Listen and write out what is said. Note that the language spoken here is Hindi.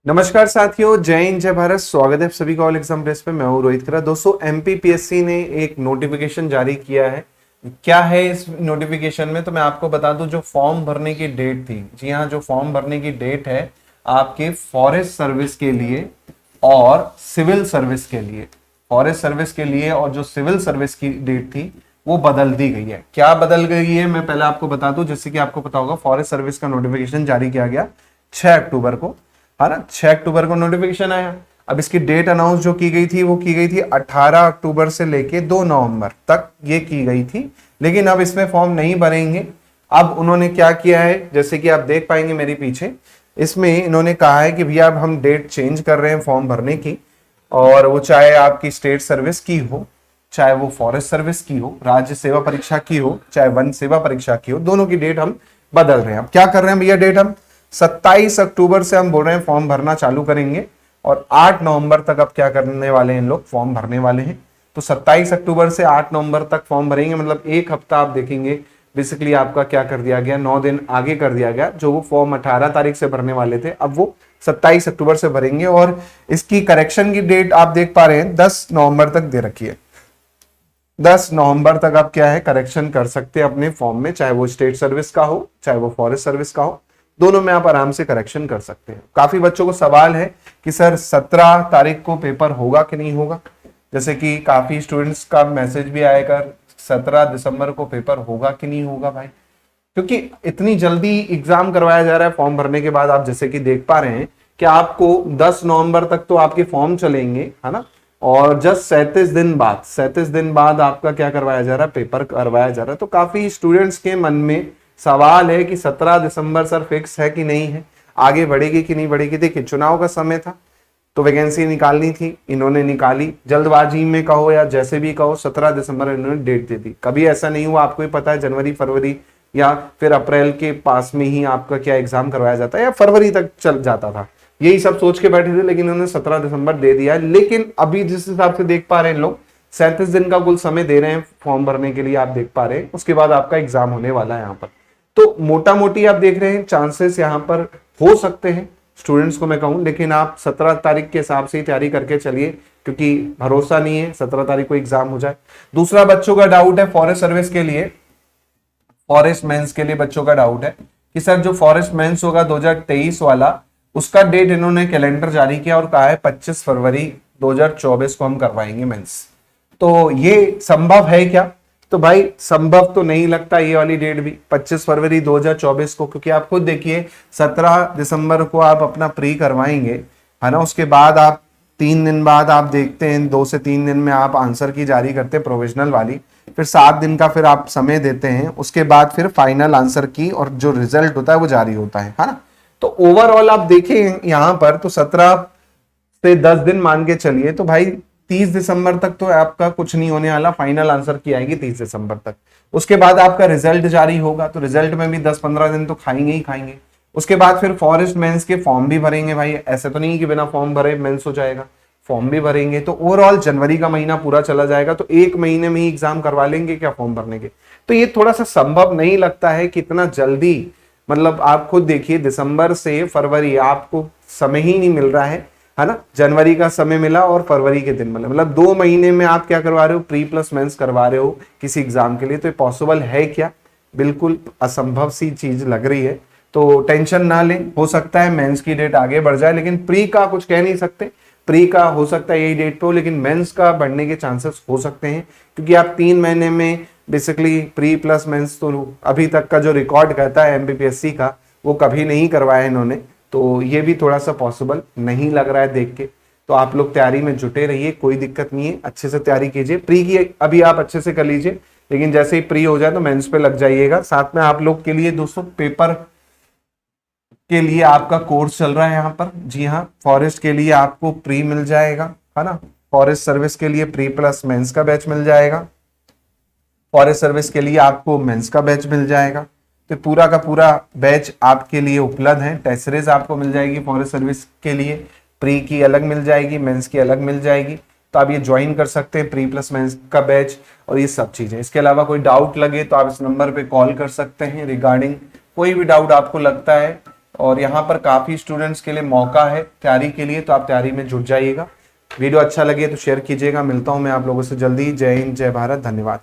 नमस्कार साथियों, जय हिंद जय भारत। स्वागत है आप सभी का ऑल एग्जाम प्रेस पे। मैं हूं रोहित खरा। दोस्तों, एमपीपीएससी ने एक नोटिफिकेशन जारी किया है। क्या है इस नोटिफिकेशन में, तो मैं आपको बता दूं। जो फॉर्म भरने की डेट थी, जी हाँ, जो फॉर्म भरने की डेट है आपके फॉरेस्ट सर्विस के लिए और सिविल सर्विस के लिए, फॉरेस्ट सर्विस के लिए और जो सिविल सर्विस की डेट थी वो बदल दी गई है। क्या बदल गई है मैं पहले आपको बता दूं, जिससे कि आपको पता होगा। फॉरेस्ट सर्विस का नोटिफिकेशन जारी किया गया 6 अक्टूबर को, है ना। 6 अक्टूबर को नोटिफिकेशन आया। अब इसकी डेट अनाउंस जो की गई थी वो की गई थी 18 अक्टूबर से लेके 2 नवंबर तक ये की गई थी। लेकिन अब इसमें फॉर्म नहीं भरेंगे। अब उन्होंने क्या किया है, जैसे कि आप देख पाएंगे मेरे पीछे, इसमें इन्होंने कहा है कि भैया अब हम डेट चेंज कर रहे हैं फॉर्म भरने की। और वो चाहे आपकी स्टेट सर्विस की हो, चाहे वो फॉरेस्ट सर्विस की हो, राज्य सेवा परीक्षा की हो, चाहे वन सेवा परीक्षा की हो, दोनों की डेट हम बदल रहे हैं। अब क्या कर रहे हैं भैया, डेट हम 27 अक्टूबर से हम बोल रहे हैं फॉर्म भरना चालू करेंगे और 8 नवंबर तक अब क्या करने वाले हैं इन लोग, फॉर्म भरने वाले हैं। तो 27 अक्टूबर से 8 नवंबर तक फॉर्म भरेंगे, मतलब एक हफ्ता आप देखेंगे बेसिकली आपका क्या कर दिया गया, 9 दिन आगे कर दिया गया। जो वो फॉर्म 18 तारीख से भरने वाले थे अब वो 27 अक्टूबर से भरेंगे। और इसकी करेक्शन की डेट आप देख पा रहे हैं 10 नवंबर तक दे रखी है। 10 नवंबर तक आप क्या है करेक्शन कर सकते हैं अपने फॉर्म में, चाहे वो स्टेट सर्विस का हो चाहे वो फॉरेस्ट सर्विस का हो, दोनों में आप आराम से करेक्शन कर सकते हैं। काफी बच्चों को सवाल है कि सर 17 तारीख को पेपर होगा कि नहीं होगा। जैसे कि काफी स्टूडेंट्स का मैसेज भी आएगा 17 दिसंबर को पेपर होगा कि नहीं होगा भाई, क्योंकि इतनी जल्दी एग्जाम करवाया जा रहा है फॉर्म भरने के बाद। आप जैसे कि देख पा रहे हैं कि आपको 10 नवंबर तक तो आपके फॉर्म चलेंगे, है ना। और जस्ट 37 दिन बाद आपका क्या करवाया जा रहा है, पेपर करवाया जा रहा है। तो काफी स्टूडेंट्स के मन में सवाल है कि 17 दिसंबर सर फिक्स है कि नहीं है, आगे बढ़ेगी कि नहीं बढ़ेगी। देखिए, चुनाव का समय था तो वैकेंसी निकालनी थी, इन्होंने निकाली जल्दबाजी में कहो या जैसे भी कहो, 17 दिसंबर इन्होंने डेट दे दी। कभी ऐसा नहीं हुआ, आपको ही पता है, जनवरी फरवरी या फिर अप्रैल के पास में ही आपका क्या एग्जाम करवाया जाता है या फरवरी तक चल जाता था। यही सब सोच के बैठे थे, लेकिन उन्होंने 17 दिसंबर दे दिया है। लेकिन अभी जिस हिसाब से देख पा रहे हैं लोग, 37 दिन का कुल समय दे रहे हैं फॉर्म भरने के लिए, आप देख पा रहे हैं। उसके बाद आपका एग्जाम होने वाला है यहाँ पर। तो मोटा मोटी आप देख रहे हैं चांसेस यहाँ पर हो सकते हैं स्टूडेंट्स को मैं कहूं, लेकिन आप 17 तारीख के हिसाब से ही तैयारी करके चलिए, क्योंकि भरोसा नहीं है 17 तारीख को एग्जाम हो जाए। दूसरा बच्चों का डाउट है फॉरेस्ट सर्विस के लिए, फॉरेस्ट मेंस के लिए बच्चों का डाउट है कि सर जो फॉरेस्ट मेंस होगा 2023 वाला, उसका डेट इन्होंने कैलेंडर जारी किया और कहा है 25 फरवरी 2024 को हम करवाएंगे मेंस। तो ये संभव है क्या, तो भाई संभव तो नहीं लगता ये वाली डेट भी 25 फरवरी 2024 को, क्योंकि आप खुद देखिए 17 दिसंबर को आप अपना प्री करवाएंगे, है ना। उसके बाद आप 3 दिन बाद आप देखते हैं, 2 से 3 दिन में आप आंसर की जारी करते हैं प्रोविजनल वाली, फिर 7 दिन का फिर आप समय देते हैं, उसके बाद फिर फाइनल आंसर की और जो रिजल्ट होता है वो जारी होता है ना। तो ओवरऑल आप देखें यहाँ पर तो 17 से 10 दिन मान के चलिए, तो भाई 30 दिसंबर तक तो आपका कुछ नहीं होने वाला। फाइनल आंसर की आएगी 30 दिसंबर तक। उसके बाद आपका रिजल्ट जारी होगा, तो रिजल्ट में भी 10-15 दिन तो खाएंगे ही खाएंगे। उसके बाद फिर फॉरेस्ट मेंस के फॉर्म भी भरेंगे भाई, ऐसे तो नहीं कि बिना फॉर्म भरे मेंस हो जाएगा, फॉर्म भी भरेंगे। तो ओवरऑल जनवरी का महीना पूरा चला जाएगा, तो 1 महीने में ही एग्जाम करवा लेंगे क्या फॉर्म भरने के। तो ये थोड़ा सा संभव नहीं लगता है कि इतना जल्दी, मतलब आप खुद देखिए दिसंबर से फरवरी आपको समय ही नहीं मिल रहा है ना। जनवरी का समय मिला और फरवरी के दिन मिला, मतलब 2 महीने में आप क्या करवा रहे हो, प्री प्लस मेंस करवा रहे हो किसी एग्जाम के लिए। तो ये पॉसिबल है क्या, बिल्कुल असंभव सी चीज लग रही है। तो टेंशन ना लें, हो सकता है मेंस की डेट आगे बढ़ जाए, लेकिन प्री का कुछ कह नहीं सकते। प्री का हो सकता है यही डेट पे हो, लेकिन मेंस का बढ़ने के चांसेस हो सकते हैं, क्योंकि आप 3 महीने में बेसिकली प्री प्लस मेंस तो अभी तक का जो रिकॉर्ड कहता है एमपीपीएससी का, वो कभी नहीं करवाया इन्होंने। तो ये भी थोड़ा सा पॉसिबल नहीं लग रहा है देख के। तो आप लोग तैयारी में जुटे रहिए, कोई दिक्कत नहीं है, अच्छे से तैयारी कीजिए। प्री की अभी आप अच्छे से कर लीजिए, लेकिन जैसे ही प्री हो जाए तो मेंस पे लग जाइएगा। साथ में आप लोग के लिए दोस्तों पेपर के लिए आपका कोर्स चल रहा है यहाँ पर, जी हाँ। फॉरेस्ट के लिए आपको प्री मिल जाएगा, है ना। फॉरेस्ट सर्विस के लिए प्री प्लस मेंस का बैच मिल जाएगा, फॉरेस्ट सर्विस के लिए आपको मेंस का बैच मिल जाएगा। तो पूरा का पूरा बैच आपके लिए उपलब्ध है। टेस्ट सीरीज आपको मिल जाएगी फॉरेस्ट सर्विस के लिए, प्री की अलग मिल जाएगी, मेंस की अलग मिल जाएगी। तो आप ये ज्वाइन कर सकते हैं प्री प्लस मेंस का बैच और ये सब चीजें। इसके अलावा कोई डाउट लगे तो आप इस नंबर पे कॉल कर सकते हैं रिगार्डिंग कोई भी डाउट आपको लगता है। और यहाँ पर काफ़ी स्टूडेंट्स के लिए मौका है तैयारी के लिए, तो आप तैयारी में जुट जाइएगा। वीडियो अच्छा लगे तो शेयर कीजिएगा। मिलता हूँ मैं आप लोगों से जल्दी। जय हिंद, जय भारत, धन्यवाद।